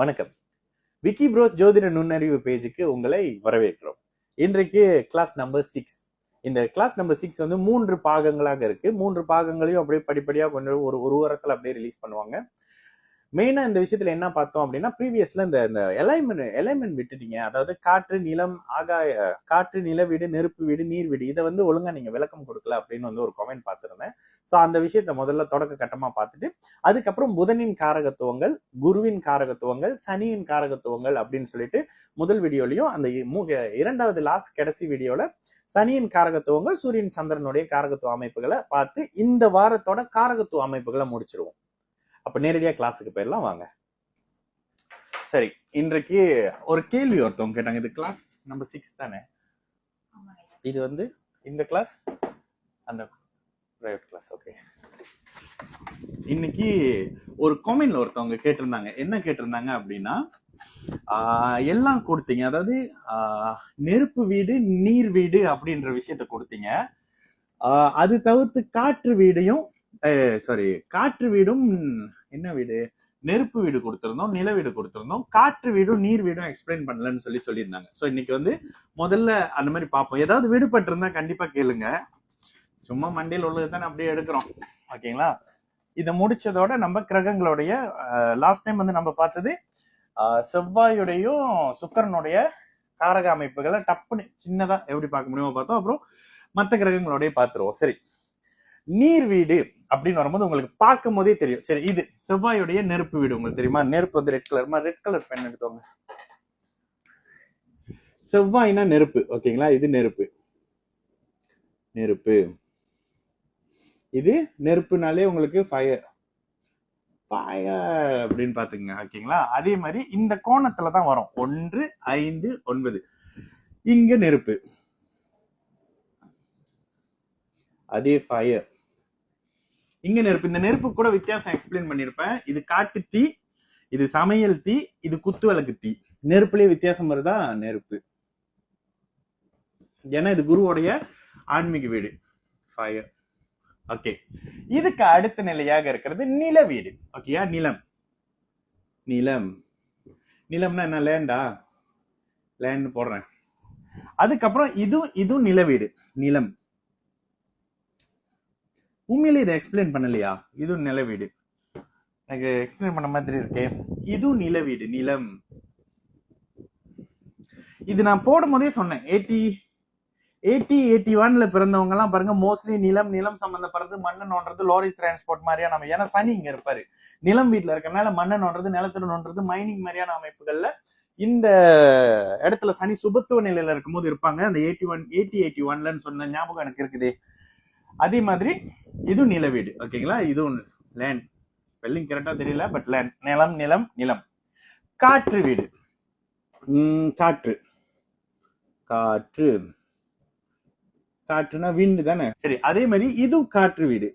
வணக்கம். விக்கி ப்ரோஸ் ஜோதிட நுண்ணறிவு பேஜுக்கு உங்களை வரவேற்கிறோம். இன்றைக்கு கிளாஸ் நம்பர் 6. இந்த கிளாஸ் நம்பர் 6 வந்து 3 பாகங்களாக இருக்கு. 3 பாகங்களையும் அப்படியே படிப்படியா கொஞ்சம் ஒரு வாரத்துல அப்படியே ரிலீஸ் பண்ணுவாங்க. மெயினா இந்த விஷயத்துல என்ன பார்த்தோம் அப்படின்னா, ப்ரீவியஸ்ல இந்த எலைன்மெண்ட் விட்டுட்டீங்க. அதாவது காற்று, நிலம், ஆகாய, காற்று, நில வீடு, நெருப்பு வீடு, நீர் வீடு, இதை வந்து ஒழுங்கா நீங்க விளக்கம் கொடுக்கல அப்படின்னு வந்து ஒரு கமெண்ட் பார்த்திருந்தேன். சோ அந்த விஷயத்த முதல்ல தொடக்க கட்டமா பார்த்துட்டு, அதுக்கப்புறம் புதனின் காரகத்துவங்கள், குருவின் காரகத்துவங்கள், சனியின் காரகத்துவங்கள் அப்படின்னு சொல்லிட்டு முதல் வீடியோலயும், அந்த இரண்டாவது லாஸ்ட் கடைசி வீடியோல சனியின் காரகத்துவங்கள், சூரியன் சந்திரனுடைய காரகத்துவ அமைப்புகளை பார்த்து இந்த வாரத்தோட காரகத்துவ அமைப்புகளை முடிச்சிருவோம். அப்ப நேரடியா கிளாஸுக்கு போயிடலாம் வாங்க. சரி, இன்றைக்கு ஒரு கேள்வி ஒருத்தவங்க கேட்டாங்க. இது கிளாஸ் நம்பர் 6 தானே? இது வந்து இந்த கிளாஸ் அந்த பிரைவேட் கிளாஸ். ஓகே. இன்னைக்கு ஒரு காமெண்ட்ல ஒருத்தவங்க கேட்டிருந்தாங்க. என்ன கேட்டிருந்தாங்க அப்படின்னா, எல்லாம் கொடுத்தீங்க. அதாவது நெருப்பு வீடு, நீர் வீடு அப்படின்ற விஷயத்த கொடுத்தீங்க. அது தவிர்த்து காற்று வீடையும் காற்று வீடும், என்ன வீடு, நெருப்பு வீடு கொடுத்திருந்தோம், நில வீடு கொடுத்திருந்தோம், காற்று வீடும் நீர் வீடும் எக்ஸ்பிளைன் பண்ணலன்னு சொல்லியிருந்தாங்க. சோ இன்னைக்கு வந்து முதல்ல அந்த மாதிரி பார்ப்போம். ஏதாவது விடுபட்டு இருந்தா கண்டிப்பா கேளுங்க. சும்மா மண்டையில் உள்ளதுதானே அப்படியே எடுக்கிறோம். ஓகேங்களா? இதை முடிச்சதோட நம்ம கிரகங்களுடைய லாஸ்ட் டைம் வந்து நம்ம பார்த்தது செவ்வாயுடையும் சுக்கரனுடைய காரக அமைப்புகளை டப்புன்னு சின்னதா எப்படி பார்க்க முடியுமோ பார்த்தோம். அப்புறம் மற்ற கிரகங்களுடைய பார்த்துருவோம். சரி, நீர் வீடு அப்படின்னு வரும்போது உங்களுக்கு பார்க்கும் போதே தெரியும். சரி, இது செவ்வாயுடைய நெருப்பு வீடு. உங்களுக்கு தெரியுமா? நெருப்பு வந்து ரெட் கலர் பென் எடுத்துவாங்க. செவ்வாய்னா நெருப்பு. ஓகேங்களா? இது நெருப்பு. இது நெருப்புனாலே உங்களுக்கு ஃபயர் அப்படின்னு பாத்துங்க. ஓகேங்களா? அதே மாதிரி இந்த கோணத்துலதான் வரும். 1, 5, 9. இங்க நெருப்பு, அதே ஃபயர், இங்க நெருப்பு. இந்த நெருப்பு கூட வித்தியாசம் எக்ஸ்பிளைன் பண்ணிருப்பேன். இது காட்டு தீ, இது சமையல் தீ, இது குத்து விளக்கு தீ. நெருப்புலயே வித்தியாசம் வருதா? நெருப்பு. ஏன்னா இது குருவோடைய ஆன்மீக வீடு, ஃபயர். ஓகே. இதுக்கு அடுத்த நிலையாக இருக்கிறது நில வீடு. ஓகேயா? நிலம்னா என்ன? லேண்டா? லேண்ட் போடுறேன். அதுக்கப்புறம் இதுவும் நில வீடு, நிலம். உண்மையிலே இதை எக்ஸ்பிளைன் பண்ணலையா? இதுவும் நில வீடு. எனக்கு எக்ஸ்பிளைன் பண்ண மாதிரி இருக்கே. இதுவும் நில வீடு, நிலம். இது நான் போடும் போதே சொன்னேன். 81ல பிறந்தவங்க எல்லாம் பாருங்க, மோஸ்ட்லி நிலம் சம்பந்தப்படுறது, மண்ணை நோன்றது, லோரி டிரான்ஸ்போர்ட் மாதிரியான நம்ம, ஏன்னா சனி இங்க இருப்பாரு, நிலம் வீட்டுல இருக்கறனால மண்ணை நோன்றது, நிலத்துல நோன்றது, மைனிங் மாதிரியான அமைப்புகள்ல இந்த இடத்துல சனி சுபத்துவ நிலையில இருக்கும்போது இருப்பாங்க. அந்த 81ன்னு சொன்ன ஞாபகம் எனக்கு இருக்குது. அதே மாதிரி இதுவும் நில வீடு. ஓகேங்களா? இதுவும் லேண்ட். ஸ்பெல்லிங் கரெக்டா தெரியல, பட் லேண்ட். நிலம். காற்று வீடு. காற்றுனா விண்டு தானே? சரி, அதே மாதிரி இதுவும் காற்று வீடு.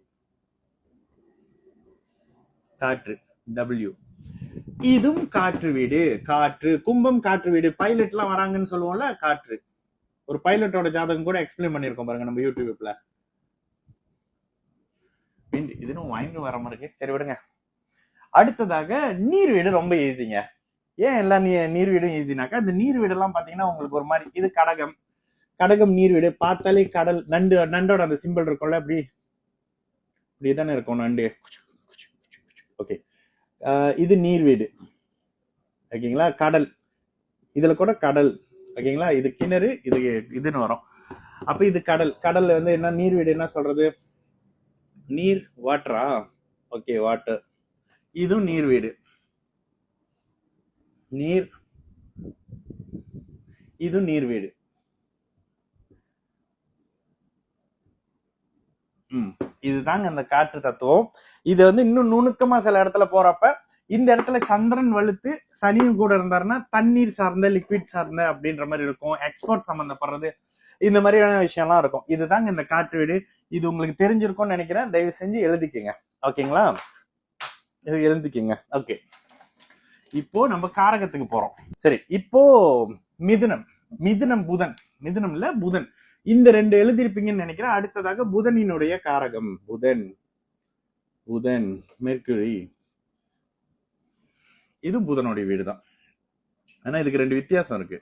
காற்று, W. இதுவும் காற்று வீடு. காற்று, கும்பம் காற்று வீடு. பைலட் எல்லாம் வராங்கன்னு சொல்லுவோம்ல, காற்று. ஒரு பைலட்டோட ஜாதகம் கூட எக்ஸ்பிளைன் பண்ணிருக்கோம் பாருங்க நம்ம யூடியூப்ல. இதுன்னு வாங்கி வர மாதிரி இருக்கு. சரி விடுங்க. அடுத்ததாக நீர் வீடு. ரொம்ப ஈஸிங்க. ஏன் எல்லாம் நீர் வீடும் ஈஸினாக்கா, இந்த நீர் வீடு எல்லாம் பாத்தீங்கன்னா உங்களுக்கு ஒரு மாதிரி, இது கடகம் நீர் வீடு. பார்த்தாலே கடல், நண்டோட அந்த சிம்பிள் இருக்கும்ல, இப்படிதானே இருக்கும் நண்டு. ஓகே. இது நீர் வீடு. ஓகேங்களா? கடல், இதுல கூட கடல். ஓகேங்களா? இது கிணறு, இதுன்னு வரும். அப்ப இது கடல்ல வந்து என்ன நீர் வீடு என்ன சொல்றது? நீர், வாட்டரா? Okay, water. இதுவும் நீர் வீடு. இது நீர் வீடு. இதுதாங்க அந்த காற்று தத்துவம். இது வந்து இன்னும் நுணுக்கமா சில இடத்துல போறப்ப, இந்த இடத்துல சந்திரன் வலுத்து சனியும் கூட இருந்தாருன்னா தண்ணீர் சார்ந்த, லிக்விட் சார்ந்த அப்படின்ற மாதிரி இருக்கும். எக்ஸ்போர்ட் சம்பந்தப்படுறது, இந்த மாதிரியான விஷயம்லாம் இருக்கும். இதுதாங்க இந்த காற்று வீடு. இது உங்களுக்கு தெரிஞ்சிருக்கும்னு நினைக்கிறேன். தயவு செஞ்சு எழுதிக்கங்க. ஓகேங்களா? இது எழுதிக்கங்க. ஓகே, இப்போ நம்ம காரகத்துக்கு போறோம். சரி, இப்போ மிதுனம் புதன். இந்த 2 எழுதிருப்பீங்கன்னு நினைக்கிறேன். அடுத்ததாக புதனினுடைய காரகம், புதன், மெர்க்குரி. இது புதனுடைய வீடு தான். ஆனா இதுக்கு 2 வித்தியாசம் இருக்கு.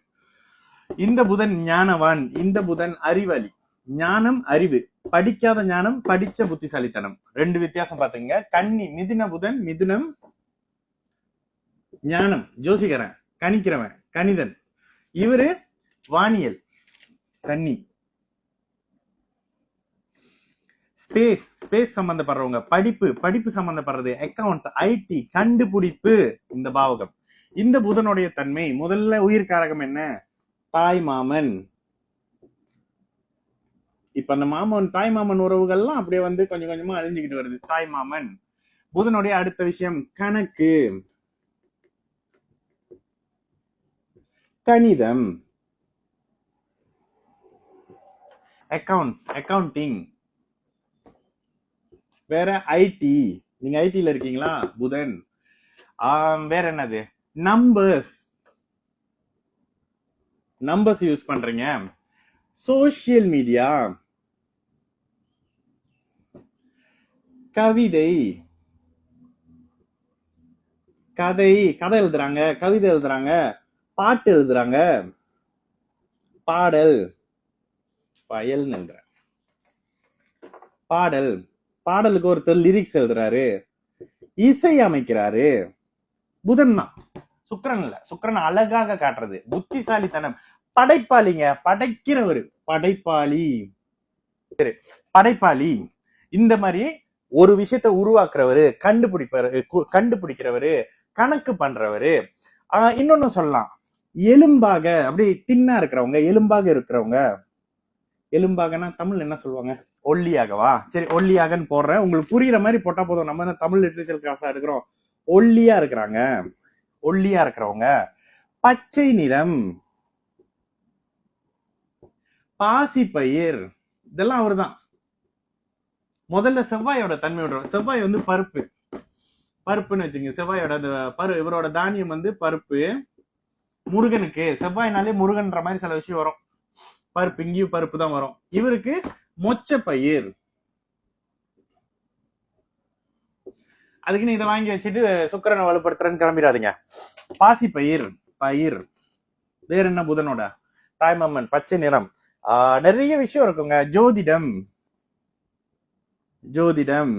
இந்த புதன் ஞானவான், இந்த புதன் அறிவாளி. ஞானம் அறிவு, படிக்காத ஞானம், படிச்ச புத்திசாலித்தனம். 2 வித்தியாசம் பாத்துங்க. கன்னி மிதுன புதன், மிதுனம் ஞானம், ஜோசிகரன், கணிக்கிறவன், கணிதன். இவரு வானியல், கன்னி. ஸ்பேஸ், ஸ்பேஸ் சம்பந்தப்படுறவங்க, படிப்பு, படிப்பு சம்பந்தப்படுறது, அக்கவுண்ட்ஸ், ஐடி, கண்டுபிடிப்பு, இந்த பாவகம். இந்த புதனுடைய தன்மை முதல்ல உயிர்காரகம் என்ன? தாய் மாமன். இப்ப அந்த மாமன் தாய் மாமன் உறவுகள்லாம் அப்படியே வந்து கொஞ்சம் கொஞ்சமா அழிஞ்சுக்கிட்டு வருது. தாய் மாமன். புதனுடைய அடுத்த விஷயம் கணக்கு, கணிதம், அக்கவுண்ட்ஸ், அக்கவுண்டிங். வேற ஐடி, நீங்க ஐடில இருக்கீங்களா? புதன். வேற என்னது? நம்பர்ஸ், நம்பர்ஸ் யூஸ் பண்றீங்க. சோசியல் மீடியா, கவிதை, கதை, கதை எழுதுறாங்க, கவிதை எழுதுறாங்க, பாட்டு எழுதுறாங்க, பாடல், பயல்னு எழுதுறாங்க, பாடல், பாடலுக்கு ஒருத்தர் லிரிக்ஸ் எழுதுறாரு, இசை அமைக்கிறாரு. புதன் தான், சுக்கிரன் இல்ல. சுக்கிரன் அழகாக காட்டுறது, புத்திசாலித்தனம், படைப்பாளிங்க, படைக்கிறவர், படைப்பாளி, படைப்பாளி. இந்த மாதிரி ஒரு விஷயத்தை உருவாக்குறவரு, கண்டுபிடிக்கிறவரு, கணக்கு பண்றவரு. இன்னொன்னு சொல்லலாம், எலும்பாக அப்படி தின்னா இருக்கிறவங்க, எலும்பாக இருக்கிறவங்க. எலும்பாகனா தமிழ் என்ன சொல்லுவாங்க? ஒல்லியாகவா? சரி, ஒல்லியாகன்னு போடுறேன், உங்களுக்கு புரியுற மாதிரி போட்டா போதும். நம்ம என்ன தமிழ் லிட்ரேச்சர் கிளாஸா எடுக்கிறோம்? ஒல்லியா இருக்கிறாங்க, ஒல்லியா இருக்கிறவங்க. பச்சை நிறம், பாசி பயிர், இதெல்லாம் அவர்தான். முதல்ல செவ்வாயோட தன்மை விடுறோம். செவ்வாய் வந்து பருப்பு, பருப்புன்னு வச்சுங்க. செவ்வாயோட இவரோட தானியம் வந்து பருப்பு. முருகனுக்கு செவ்வாய்னாலே முருகன்ற மாதிரி சில விஷயம் வரும். பருப்பு, இங்கேயும் பருப்பு தான் வரும். இவருக்கு மொச்ச பயிர். அதுக்குன்னு இதை வாங்கி வச்சுட்டு சுக்கிரனை வலுப்படுத்துறேன்னு கிளம்பிடாதீங்க. பாசி பயிர், பயிர். வேற என்ன புதனோட? தாய்மாமன், பச்சை நிறம். நிறைய விஷயம் இருக்குங்க. ஜோதிடம், ஜோதிடம்,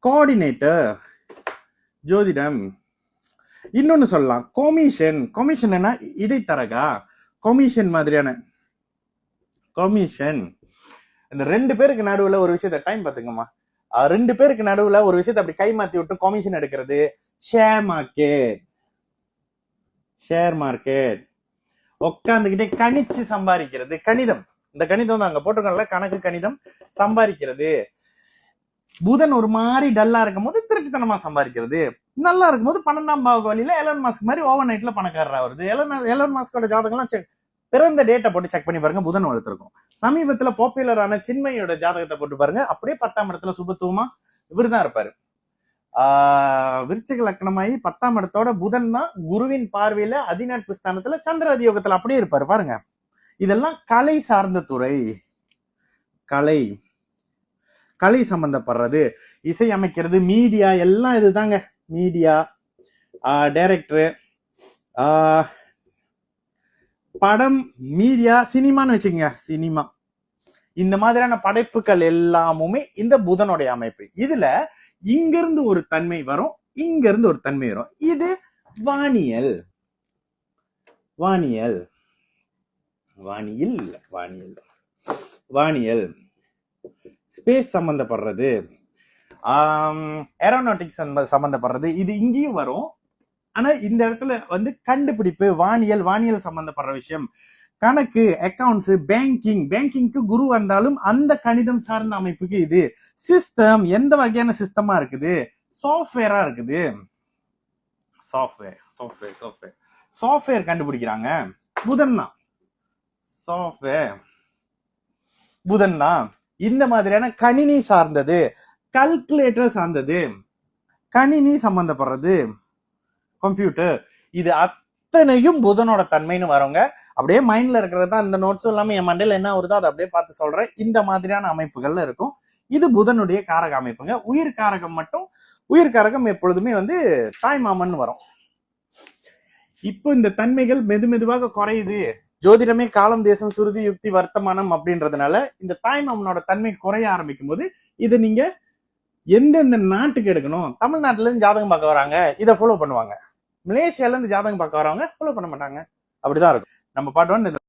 கோஆர்டினேட்டர், ஜோதிடம். இன்னொன்னு சொல்லலாம், கொமிஷன். கொமிஷன் என்ன? இடைத்தரகா, கொமிஷன் மாதிரியான கொமிஷன். இந்த 2 பேருக்கு நடுவுல ஒரு விஷயத்த டைம் பாத்துங்கம்மா. 2 பேருக்கு நடுவுல ஒரு விஷயத்த அப்படி கை மாத்தி விட்டு கொமிஷன் எடுக்கிறது. Share market, share market. உட்காந்துக்கிட்டே கணிச்சு சம்பாதிக்கிறது, கணிதம். இந்த கணிதம் தான் அங்க போட்டிருக்கோம்ல, கணக்கு, கணிதம், சம்பாதிக்கிறது. புதன் ஒரு மாதிரி டல்லா இருக்கும் போது திருட்டுத்தனமா சம்பாதிக்கிறது, நல்லா இருக்கும் போது 12ஆம் பாவ வழியில எலன் மாஸ்க் மாதிரி ஓவர் நைட்ல பணக்காரரா வருது. எலன் மாஸ்கோட ஜாதகம்லாம் பிறந்த டேட்டை போட்டு செக் பண்ணி பாருங்க, புதன் வளர்த்திருக்கும். சமீபத்துல பாப்புலரான சின்மையோட ஜாதகத்தை போட்டு பாருங்க, அப்படியே 10ஆம் இடத்துல சுபத்துவமா இவருதான் இருப்பாரு. விருச்சிக லக்னமாயி 10ஆம் இடத்தோட புதன் தான் குருவின் பார்வையில அதிநட்பு ஸ்தானத்துல சந்திர அதியோகத்துல அப்படியே இருப்பாரு பாருங்க. இதெல்லாம் கலை சார்ந்த துறை, கலை, கலை சம்பந்தப்படுறது, இசை அமைக்கிறது, மீடியா, எல்லாம் இதுதாங்க. மீடியா, டைரக்டர், படம், மீடியா, சினிமான்னு வச்சுக்கோங்க, சினிமா. இந்த மாதிரியான படைப்புகள் எல்லாமுமே இந்த புதனுடைய அமைப்பு. இதுல இங்க இருந்து ஒரு தன்மை வரும், இங்க இருந்து ஒரு தன்மை வரும். இது வானியல், வானியல், வானியல் இல்ல, வானியல், வானியல். ஸ்பேஸ் சம்பந்தப்படுறது, ஏரோநாட்டிக்ஸ் சம்பந்தப்படுறது, இது இங்கேயும் வரும். ஆனா இந்த இடத்துல வந்து கண்டுபிடிப்பு, வானியல், வானியல் சம்பந்தப்படுற விஷயம். கணக்கு, அக்கவுண்ட்ஸ், பேங்கிங், பேங்கிங்க்கு குரு வந்தாலும் அந்த கணிதம் சார்ந்த அமைப்புக்கு இது. சிஸ்டம், எந்த வகையான சிஸ்டமா இருக்குது? சாஃப்ட்வேரா இருக்குது. சாஃப்ட்வேர், சாஃப்ட்வேர், சாஃப்ட்வேர், சாஃப்ட்வேர் கண்டுபிடிக்கிறாங்க, புதன் தான். சாஃப்ட்வேர், புதன் தான். இந்த மாதிரியான கணினி சார்ந்தது, கல்குலேட்டர் சார்ந்தது, கணினி சம்பந்தப்படுறது, கம்ப்யூட்டர், இது அத்தனையும் புதனோட தன்மைன்னு வரவங்க. அப்படியே மைண்ட்ல இருக்கிறது தான் இந்த நோட்ஸும் இல்லாம என் மண்டையில என்ன வருதோ அதை அப்படியே பார்த்து சொல்றேன். இந்த மாதிரியான அமைப்புகள்ல இருக்கும். இது புதனுடைய காரக அமைப்புங்க. உயிர் காரகம் மட்டும் உயிர்காரகம் எப்பொழுதுமே வந்து தாய் மாமன் வரும். இப்போ இந்த தன்மைகள் மெதுவாக குறையுது. ஜோதிடமே காலம் தேசம் சுருதி யுக்தி வர்த்தமானம் அப்படின்றதுனால இந்த தாய் மாமனோட தன்மை குறைய ஆரம்பிக்கும் போது இதை நீங்க எந்தெந்த நாட்டுக்கு எடுக்கணும். தமிழ்நாட்டுல இருந்து ஜாதகம் பார்க்க வராங்க, இதை ஃபாலோ பண்ணுவாங்க. மலேசியால இருந்து ஜாதகம் பார்க்க வரவங்க ஃபாலோ பண்ண மாட்டாங்க. அப்படிதான் இருக்கும். நம்ம பாட்டு